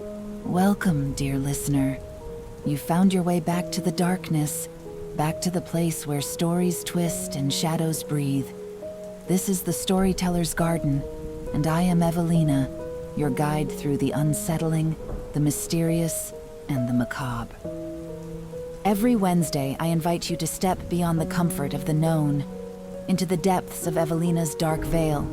Welcome, dear listener. You found your way back to the darkness, back to the place where stories twist and shadows breathe. This is the Storyteller's Garden, and I am Evelina, your guide through the unsettling, the mysterious, and the macabre. Every Wednesday, I invite you to step beyond the comfort of the known, into the depths of Evelina's dark veil.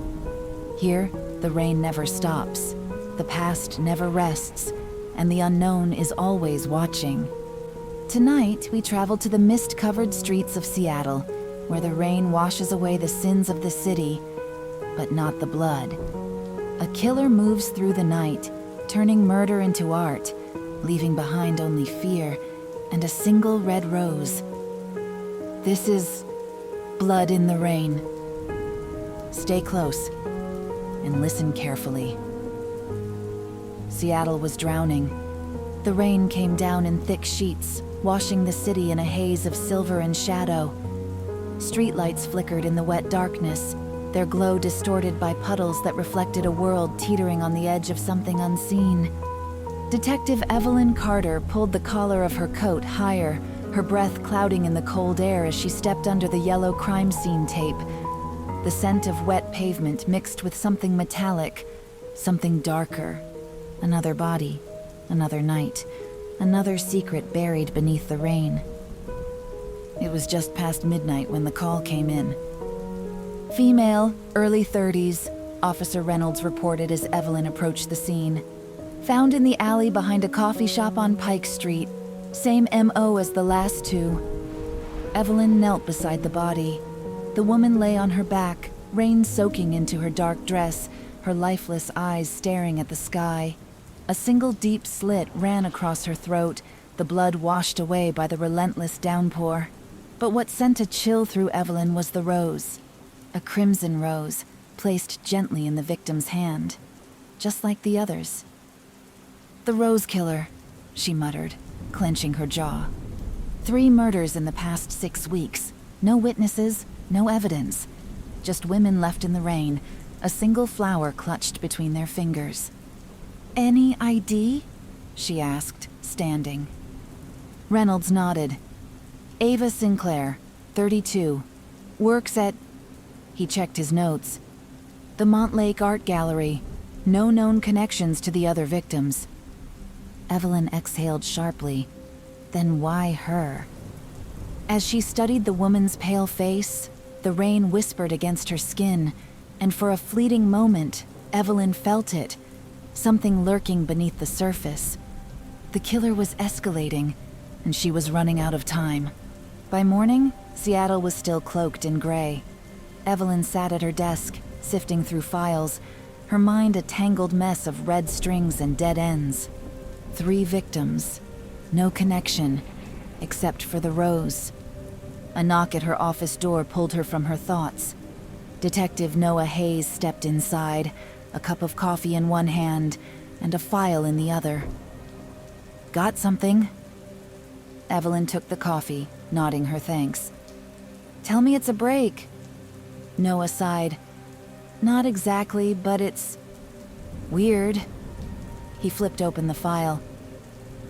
Here, the rain never stops, the past never rests, and the unknown is always watching. Tonight, we travel to the mist-covered streets of Seattle, where the rain washes away the sins of the city, but not the blood. A killer moves through the night, turning murder into art, leaving behind only fear and a single red rose. This is Blood in the Rain. Stay close and listen carefully. Seattle was drowning. The rain came down in thick sheets, washing the city in a haze of silver and shadow. Streetlights flickered in the wet darkness, their glow distorted by puddles that reflected a world teetering on the edge of something unseen. Detective Evelyn Carter pulled the collar of her coat higher, her breath clouding in the cold air as she stepped under the yellow crime scene tape. The scent of wet pavement mixed with something metallic, something darker. Another body, another night, another secret buried beneath the rain. It was just past midnight when the call came in. Female, early 30s, Officer Reynolds reported as Evelyn approached the scene. Found in the alley behind a coffee shop on Pike Street. Same MO as the last two. Evelyn knelt beside the body. The woman lay on her back, rain soaking into her dark dress, her lifeless eyes staring at the sky. A single deep slit ran across her throat, the blood washed away by the relentless downpour. But what sent a chill through Evelyn was the rose. A crimson rose, placed gently in the victim's hand, just like the others. "The Rose Killer," she muttered, clenching her jaw. 3 murders in the past 6 weeks. No witnesses, no evidence. Just women left in the rain, a single flower clutched between their fingers. "Any ID?" she asked, standing. Reynolds nodded. "Ava Sinclair, 32. Works at..." He checked his notes. "The Montlake Art Gallery. No known connections to the other victims." Evelyn exhaled sharply. Then why her? As she studied the woman's pale face, the rain whispered against her skin, and for a fleeting moment, Evelyn felt it. Something lurking beneath the surface. The killer was escalating, and she was running out of time. By morning, Seattle was still cloaked in gray. Evelyn sat at her desk, sifting through files, her mind a tangled mess of red strings and dead ends. 3 victims, no connection, except for the rose. A knock at her office door pulled her from her thoughts. Detective Noah Hayes stepped inside, a cup of coffee in one hand and a file in the other. "Got something?" Evelyn took the coffee, nodding her thanks. "Tell me it's a break." Noah sighed. "Not exactly, but it's weird." He flipped open the file.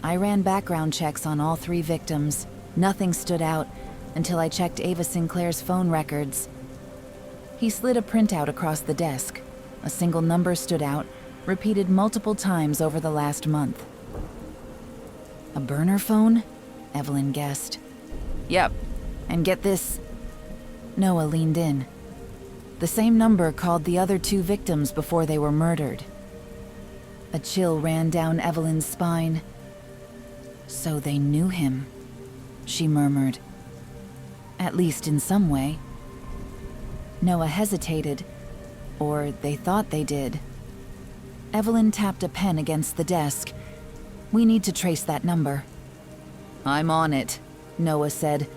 "I ran background checks on all 3 victims. Nothing stood out until I checked Ava Sinclair's phone records." He slid a printout across the desk. A single number stood out, repeated multiple times over the last month. "A burner phone?" Evelyn guessed. "Yep, and get this." Noah leaned in. "The same number called the other 2 victims before they were murdered." A chill ran down Evelyn's spine. "So they knew him," she murmured. "At least in some way." Noah hesitated, or they thought they did. Evelyn tapped a pen against the desk. "We need to trace that number." "I'm on it," Noah said,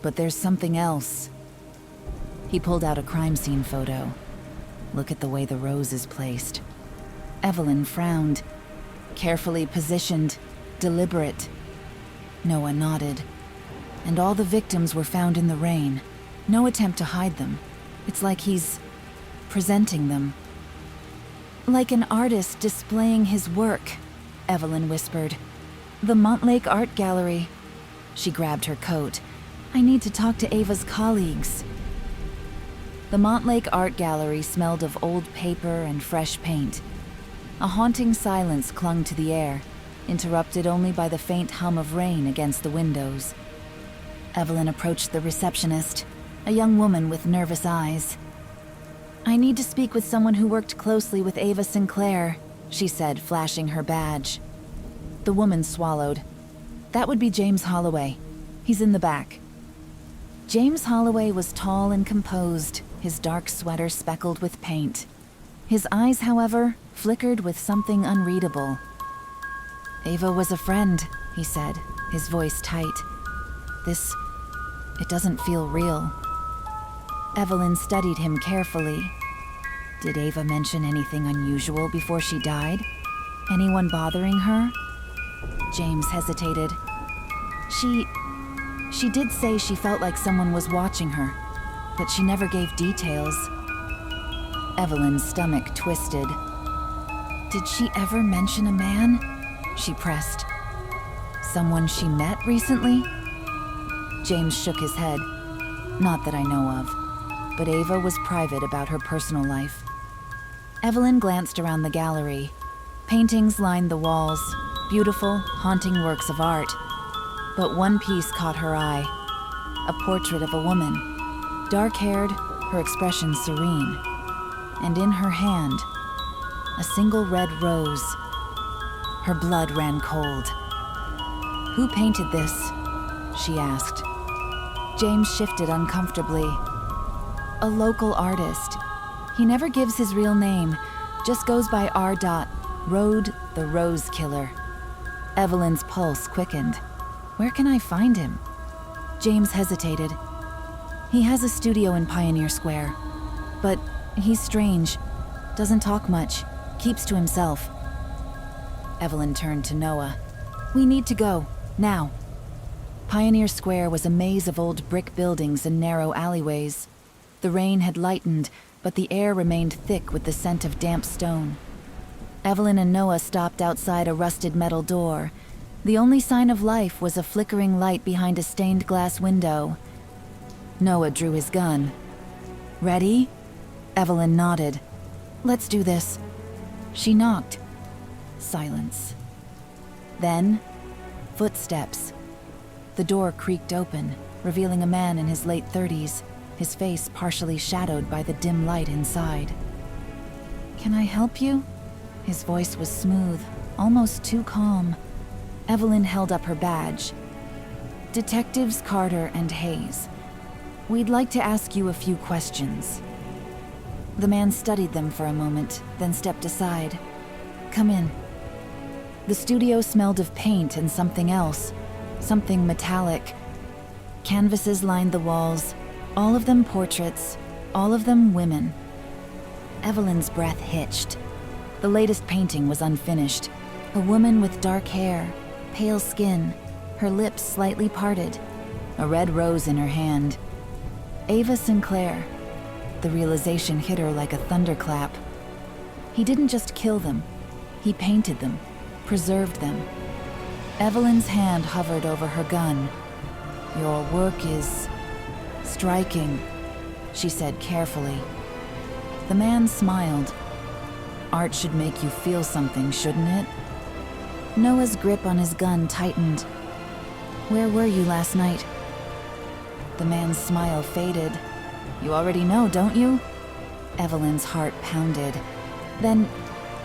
"but there's something else." He pulled out a crime scene photo. "Look at the way the rose is placed." Evelyn frowned. Carefully positioned, deliberate. Noah nodded. And all the victims were found in the rain. No attempt to hide them. It's like he's presenting them. Like an artist displaying his work, Evelyn whispered. "The Montlake Art Gallery." She grabbed her coat. "I need to talk to Ava's colleagues." The Montlake Art Gallery smelled of old paper and fresh paint. A haunting silence clung to the air, interrupted only by the faint hum of rain against the windows. Evelyn approached the receptionist, a young woman with nervous eyes. "I need to speak with someone who worked closely with Ava Sinclair," she said, flashing her badge. The woman swallowed. "That would be James Holloway. He's in the back." James Holloway was tall and composed, his dark sweater speckled with paint. His eyes, however, flickered with something unreadable. "Ava was a friend," he said, his voice tight. It doesn't feel real." Evelyn studied him carefully. Did Ava mention anything unusual before she died? Anyone bothering her? James hesitated. She did say she felt like someone was watching her, but she never gave details. Evelyn's stomach twisted. "Did she ever mention a man?" she pressed. "Someone she met recently?" James shook his head. "Not that I know of, but Ava was private about her personal life." Evelyn glanced around the gallery. Paintings lined the walls, beautiful, haunting works of art. But one piece caught her eye, a portrait of a woman, dark-haired, her expression serene, and in her hand, a single red rose. Her blood ran cold. "Who painted this?" she asked. James shifted uncomfortably. "A local artist. He never gives his real name, just goes by R. Road the Rose Killer." Evelyn's pulse quickened. "Where can I find him?" James hesitated. "He has a studio in Pioneer Square, but he's strange, doesn't talk much, keeps to himself." Evelyn turned to Noah. "We need to go, now." Pioneer Square was a maze of old brick buildings and narrow alleyways. The rain had lightened, but the air remained thick with the scent of damp stone. Evelyn and Noah stopped outside a rusted metal door. The only sign of life was a flickering light behind a stained glass window. Noah drew his gun. "Ready?" Evelyn nodded. "Let's do this." She knocked. Silence. Then, footsteps. The door creaked open, revealing a man in his late 30s, his face partially shadowed by the dim light inside. "Can I help you?" His voice was smooth, almost too calm. Evelyn held up her badge. "Detectives Carter and Hayes. We'd like to ask you a few questions." The man studied them for a moment, then stepped aside. "Come in." The studio smelled of paint and something else, something metallic. Canvases lined the walls, all of them portraits, all of them women. Evelyn's breath hitched. The latest painting was unfinished. A woman with dark hair, pale skin, her lips slightly parted, a red rose in her hand. Ava Sinclair. The realization hit her like a thunderclap. He didn't just kill them, he painted them, preserved them. Evelyn's hand hovered over her gun. "Your work is striking," she said carefully. The man smiled. "Art should make you feel something, shouldn't it?" Noah's grip on his gun tightened. "Where were you last night?" The man's smile faded. "You already know, don't you?" Evelyn's heart pounded. Then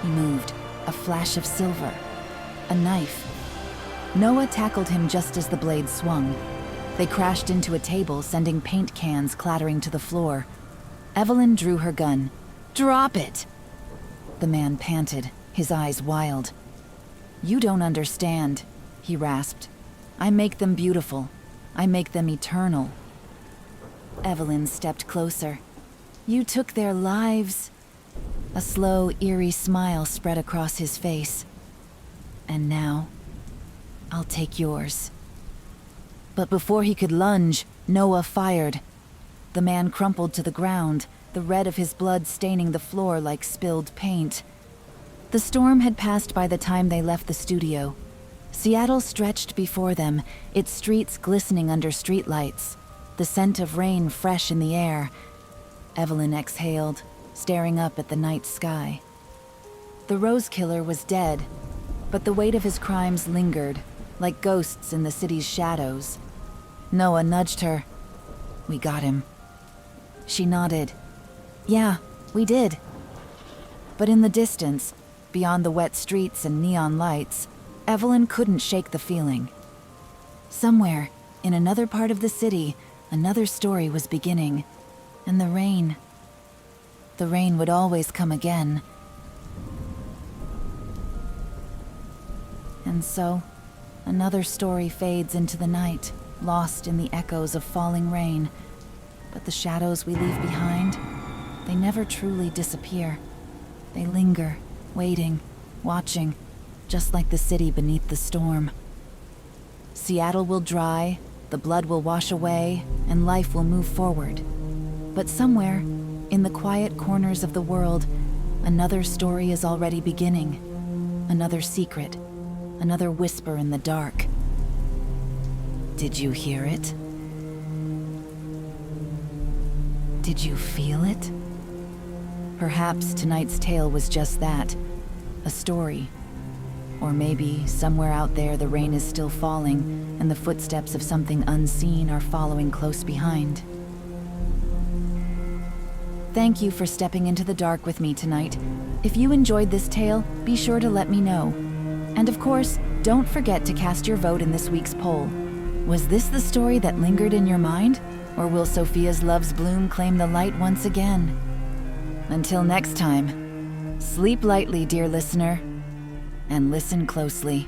he moved, a flash of silver. A knife. Noah tackled him just as the blade swung. They crashed into a table, sending paint cans clattering to the floor. Evelyn drew her gun. "Drop it!" The man panted, his eyes wild. "You don't understand," he rasped. "I make them beautiful. I make them eternal." Evelyn stepped closer. "You took their lives." A slow, eerie smile spread across his face. "And now, I'll take yours." But before he could lunge, Noah fired. The man crumpled to the ground, the red of his blood staining the floor like spilled paint. The storm had passed by the time they left the studio. Seattle stretched before them, its streets glistening under streetlights, the scent of rain fresh in the air. Evelyn exhaled, staring up at the night sky. The Rose Killer was dead, but the weight of his crimes lingered, like ghosts in the city's shadows. Noah nudged her. "We got him." She nodded. "Yeah, we did." But in the distance, beyond the wet streets and neon lights, Evelyn couldn't shake the feeling. Somewhere, in another part of the city, another story was beginning. And the rain would always come again. And so, another story fades into the night, lost in the echoes of falling rain. But the shadows we leave behind, they never truly disappear. They linger, waiting, watching, just like the city beneath the storm. Seattle will dry, the blood will wash away, and life will move forward. But somewhere, in the quiet corners of the world, another story is already beginning. Another secret, another whisper in the dark. Did you hear it? Did you feel it? Perhaps tonight's tale was just that, a story. Or maybe, somewhere out there the rain is still falling, and the footsteps of something unseen are following close behind. Thank you for stepping into the dark with me tonight. If you enjoyed this tale, be sure to let me know. And of course, don't forget to cast your vote in this week's poll. Was this the story that lingered in your mind? Or will Sophia's love's bloom claim the light once again? Until next time, sleep lightly, dear listener, and listen closely.